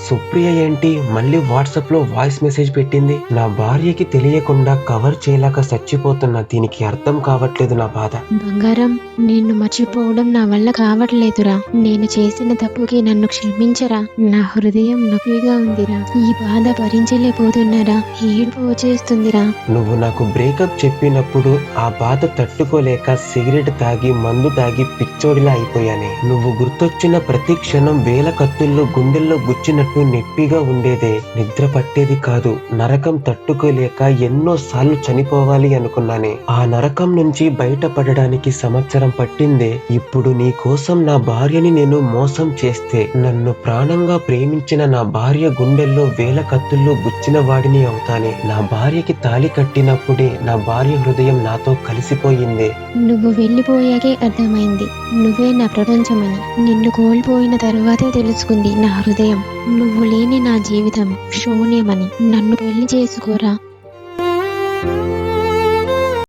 సుప్రియ ఏంటి మళ్ళీ వాట్సాప్ లో వాయిస్ మెసేజ్ పెట్టింది? నా భార్యకి తెలియకుండా కవర్ చేయలేక చచ్చిపోతున్నా. దీనికి అర్థం కావట్లేదు నా బాధ. బంగారం, నిన్ను మర్చిపోవడం నా వల్ల కావట్లేదురా. నేను చేసిన తప్పుకి నన్ను క్షమించరా. నా హృదయం నొప్పిగా ఉందిరా. ఈ బాధ భరించలేకపోతున్నారా. ఏడుపు వచ్చేస్తుందిరా. నువ్వు నాకు బ్రేకప్ చెప్పినప్పుడు ఆ బాధ తట్టుకోలేక సిగరెట్ తాగి మందు తాగి పిచ్చోడిలా అయిపోయానే. నువ్వు గుర్తొచ్చిన ప్రతి క్షణం వేల కత్తుల్లో గుండెల్లో గుచ్చినట్టు నొప్పిగా ఉండేదే. నిద్ర పట్టేది కాదు. నరకం తట్టుకోలేక ఎన్నో సార్లు చనిపోవాలి అనుకున్నానే. ఆ నరకం నుంచి బయటపడడానికి సంవత్సరం పట్టిందే. ఇప్పుడు నీ కోసం నా భార్యని నేను మోసం చేస్తే నన్ను ప్రాణంగా ప్రేమించిన నా భార్య గుండెల్లో వేల కత్తుల్లో గుచ్చిన వాడిని అవుతానే. నా భార్యకి తాళి కట్టినప్పుడే నా భార్య హృదయం నాతో కలిసిపోయిందే. నువ్వు వెళ్ళిపోయాకే అర్థమైంది నువ్వే నా ప్రపంచమని. నిన్ను కోల్పోయిన తర్వాతే తెలుసుకుంది నా హృదయం నువ్వు లేని నా జీవితం శూన్యమని. నన్ను పెళ్లి చేసుకోరా.